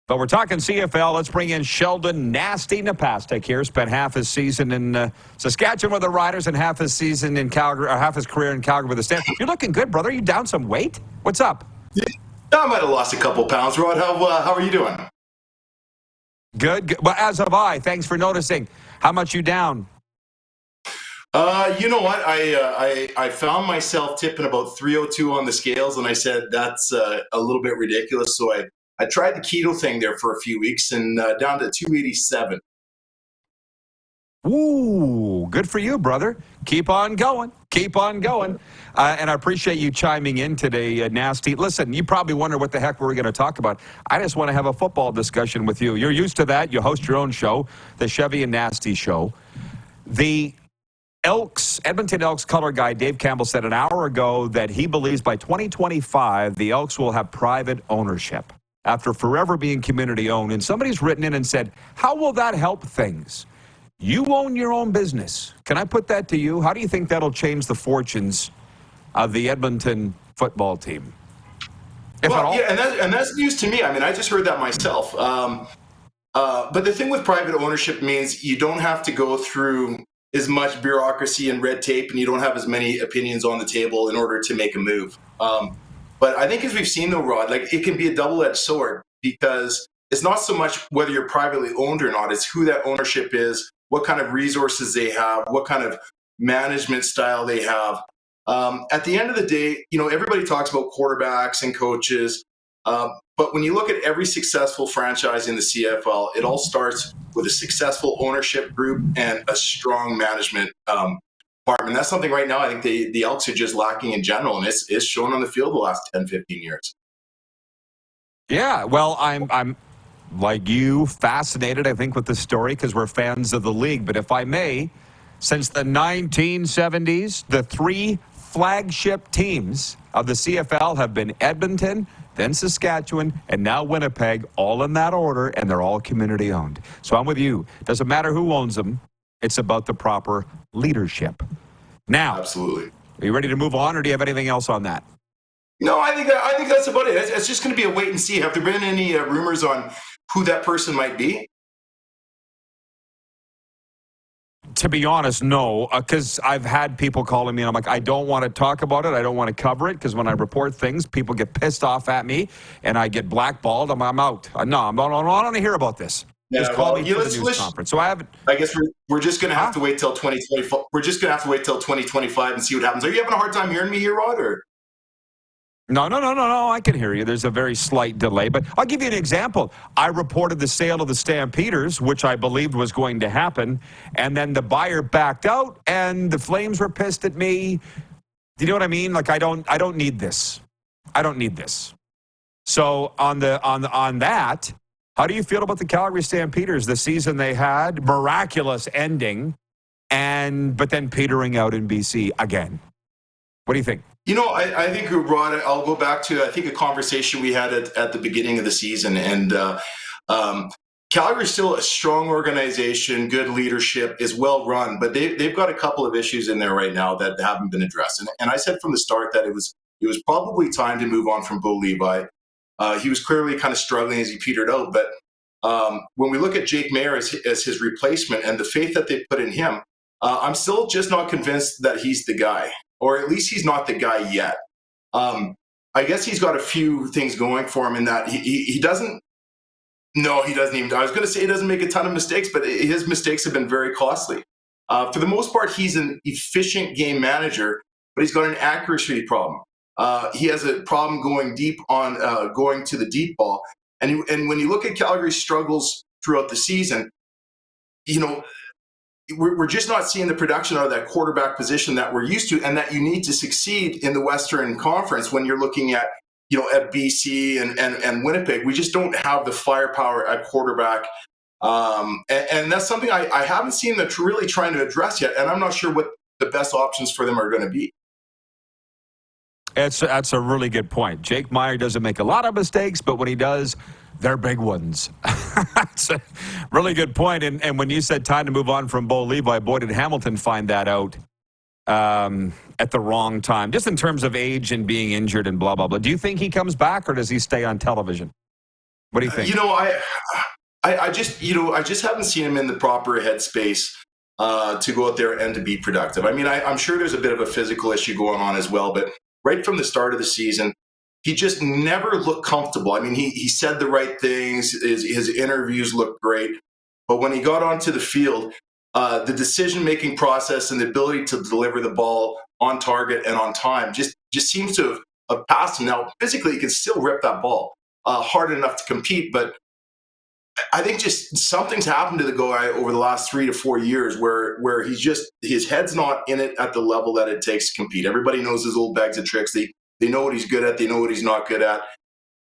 But we're talking CFL. Let's bring in Sheldon Nasty Napastuk here. Spent half his season in Saskatchewan with the Riders and half his season in Calgary, or half his career in Calgary with the Stamp. You're looking good, brother. You down some weight? What's up? Yeah, I might have lost a couple pounds, Rod. How are you doing? Good. Well, as have I. Thanks for noticing. How much you down? You know what? I found myself tipping about 302 on the scales, and I said that's a little bit ridiculous. So I tried the keto thing there for a few weeks and down to 287. Ooh, good for you, brother. Keep on going. Keep on going. And I appreciate you chiming in today, Nasty. Listen, you probably wonder what the heck we're going to talk about. I just want to have a football discussion with you. You're used to that. You host your own show, the Chevy and Nasty Show. The Edmonton Elks color guy Dave Campbell said an hour ago that he believes by 2025 the Elks will have private ownership after forever being community owned. And somebody's written in and said, how will that help things? You own your own business. Can I put that to you? How do you think that'll change the fortunes of the Edmonton football team? If at all? Yeah, and that's news to me. I mean, I just heard that myself. But the thing with private ownership means you don't have to go through as much bureaucracy and red tape, and you don't have as many opinions on the table in order to make a move. But I think as we've seen though, Rod, like it can be a double-edged sword because it's not so much whether you're privately owned or not, it's who that ownership is, what kind of resources they have, what kind of management style they have. At the end of the day, you know, everybody talks about quarterbacks and coaches, but when you look at every successful franchise in the CFL, it all starts with a successful ownership group and a strong management department. That's something right now I think the Elks are just lacking in general, and it's shown on the field the last 10, 15 years. Yeah, well, I'm like you, fascinated, I think, with the story because we're fans of the league. But if I may, since the 1970s, the three flagship teams of the CFL have been Edmonton, then Saskatchewan, and now Winnipeg, all in that order, and they're all community owned. So I'm with you. Doesn't matter who owns them. It's about the proper leadership. Now, absolutely. Are you ready to move on, or do you have anything else on that? No, I think that's about it. It's just going to be a wait and see. Have there been any rumors on who that person might be? To be honest, no, because I've had people calling me, and I'm like, I don't want to talk about it. I don't want to cover it, because when I report things, people get pissed off at me, and I get blackballed. I'm out. No, I don't want to hear about this. Yeah, just call me for the news conference. So I haven't. I guess we're just going to have to wait till 2025. We're just going to have to wait till 2025 and see what happens. Are you having a hard time hearing me here, Rod? Or? No. I can hear you. There's a very slight delay, but I'll give you an example. I reported the sale of the Stampeders, which I believed was going to happen, and then the buyer backed out, and the Flames were pissed at me. Do you know what I mean? Like I don't need this. I don't need this. So on that, how do you feel about the Calgary Stampeders? The season they had, miraculous ending, but then petering out in BC again. What do you think? You know, I think, Rod, I'll go back to, I think, a conversation we had at the beginning of the season. And Calgary's still a strong organization, good leadership, is well run, but they've got a couple of issues in there right now that haven't been addressed. And I said from the start that it was probably time to move on from Bo Levi. He was clearly kind of struggling as he petered out. But when we look at Jake Maier as his replacement and the faith that they put in him, I'm still just not convinced that he's the guy. Or at least he's not the guy yet. I guess he's got a few things going for him in that he doesn't. No, he doesn't even. I was going to say he doesn't make a ton of mistakes, but his mistakes have been very costly. For the most part, he's an efficient game manager, but he's got an accuracy problem. He has a problem going deep on going to the deep ball. And when you look at Calgary's struggles throughout the season, you know, we're just not seeing the production out of that quarterback position that we're used to, and that you need to succeed in the Western Conference when you're looking at, you know, at BC and Winnipeg. We just don't have the firepower at quarterback. And that's something I haven't seen them really trying to address yet, and I'm not sure what the best options for them are going to be. That's a really good point. Jake Maier doesn't make a lot of mistakes, but when he does, they're big ones. That's a really good point. And when you said time to move on from Bo Levi, boy, did Hamilton find that out at the wrong time, just in terms of age and being injured and blah, blah, blah. Do you think he comes back, or does he stay on television? What do you think? I just haven't seen him in the proper headspace to go out there and to be productive. I mean, I'm sure there's a bit of a physical issue going on as well, but right from the start of the season, he just never looked comfortable. I mean, he said the right things. His interviews looked great, but when he got onto the field, the decision-making process and the ability to deliver the ball on target and on time just seems to have passed him. Now, physically, he can still rip that ball hard enough to compete, but I think just something's happened to the guy over the last 3 to 4 years where his head's not in it at the level that it takes to compete. Everybody knows his old bags of tricks. They know what he's good at. They know what he's not good at.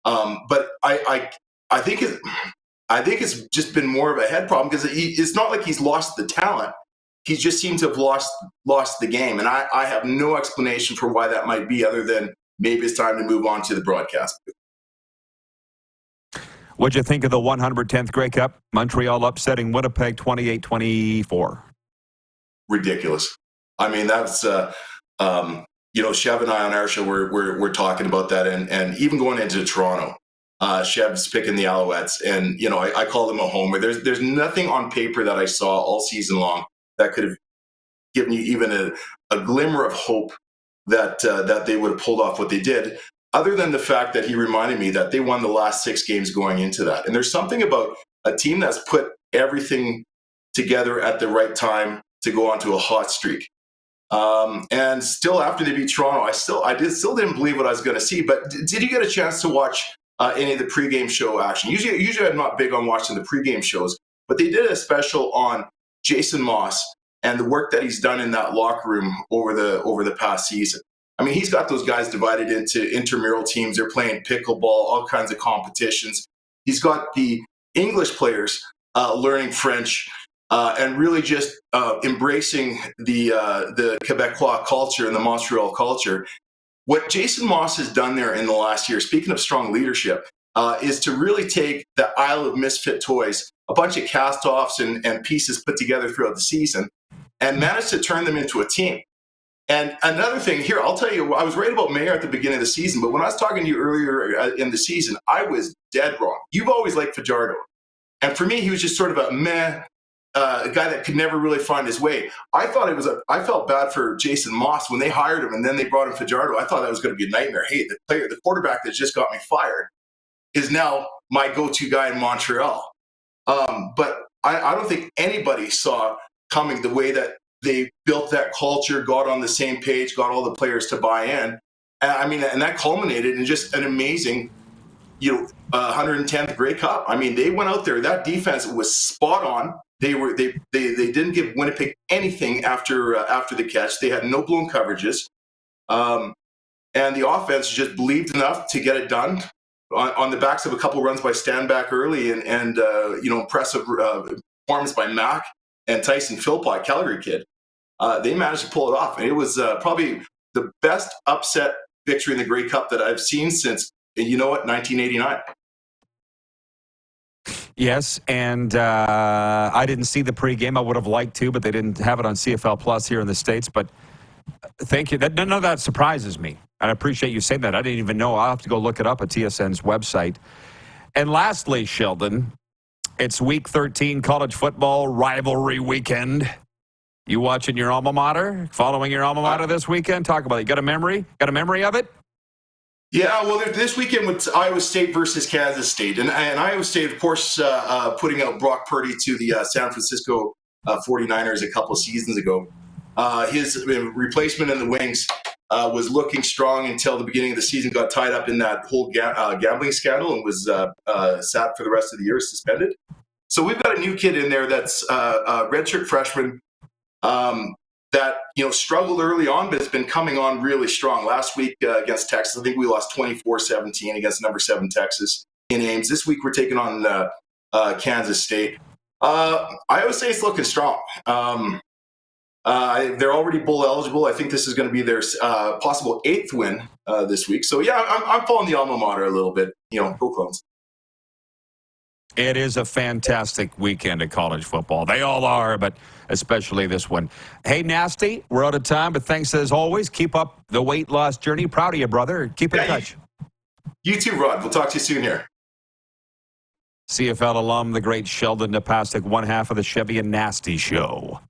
But I think it's just been more of a head problem because it's not like he's lost the talent. He just seems to have lost the game. And I have no explanation for why that might be other than maybe it's time to move on to the broadcast. What'd you think of the 110th Grey Cup? Montreal upsetting Winnipeg 28-24. Ridiculous. I mean, that's Chev and I on our show we're talking about that, and even going into Toronto, Chev's picking the Alouettes, and I call them a homer. There's nothing on paper that I saw all season long that could have given you even a glimmer of hope that they would have pulled off what they did, other than the fact that he reminded me that they won the last 6 games going into that. And there's something about a team that's put everything together at the right time to go onto a hot streak. And still, after they beat Toronto, I still didn't believe what I was going to see. But did you get a chance to watch any of the pregame show action? Usually I'm not big on watching the pregame shows, but they did a special on Jason Moss and the work that he's done in that locker room over the past season. I mean, he's got those guys divided into intramural teams. They're playing pickleball, all kinds of competitions. He's got the English players learning French and really just embracing the Quebecois culture and the Montreal culture. What Jason Moss has done there in the last year, speaking of strong leadership, is to really take the Isle of Misfit Toys, a bunch of cast-offs and pieces put together throughout the season, and managed to turn them into a team. And another thing here, I'll tell you, I was right about Mayer at the beginning of the season, but when I was talking to you earlier in the season, I was dead wrong. You've always liked Fajardo. And for me, he was just sort of a meh, a guy that could never really find his way. I felt bad for Jason Moss when they hired him and then they brought in Fajardo. I thought that was going to be a nightmare. Hey, the quarterback that just got me fired is now my go-to guy in Montreal. But I don't think anybody saw coming the way that they built that culture, got on the same page, got all the players to buy in. And that culminated in just an amazing, 110th Grey Cup. I mean, they went out there. That defense was spot on. They didn't give Winnipeg anything after the catch. They had no blown coverages, and the offense just believed enough to get it done on the backs of a couple runs by Stanback early and impressive performance by Mack and Tyson Philpott, Calgary kid. They managed to pull it off, and it was probably the best upset victory in the Grey Cup that I've seen since 1989. Yes, and I didn't see the pregame. I would have liked to, but they didn't have it on CFL Plus here in the States. But thank you. None of that surprises me. And I appreciate you saying that. I didn't even know. I'll have to go look it up at TSN's website. And lastly, Sheldon, it's Week 13 college football rivalry weekend. You watching your alma mater? Following your alma mater this weekend? Talk about it. You got a memory? Got a memory of it? Yeah, well, this weekend was Iowa State versus Kansas State. And Iowa State, of course, putting out Brock Purdy to the San Francisco 49ers a couple of seasons ago. His replacement in the wings was looking strong until the beginning of the season, got tied up in that whole gambling scandal and was sat for the rest of the year, suspended. So we've got a new kid in there that's a redshirt freshman that struggled early on, but it's been coming on really strong. Last week against Texas, I think we lost 24-17 against number 7 Texas in Ames. This week we're taking on Kansas State. Iowa State's looking strong. They're already bowl eligible. I think this is going to be their possible 8th win this week. So yeah, I'm following the alma mater a little bit. Go Clones. It is a fantastic weekend of college football. They all are, but especially this one. Hey, Nasty, we're out of time, but thanks as always. Keep up the weight loss journey. Proud of you, brother. Keep in touch. You too, Rod. We'll talk to you soon here. CFL alum, the great Sheldon Napastuk, one half of the Chevy and Nasty Show.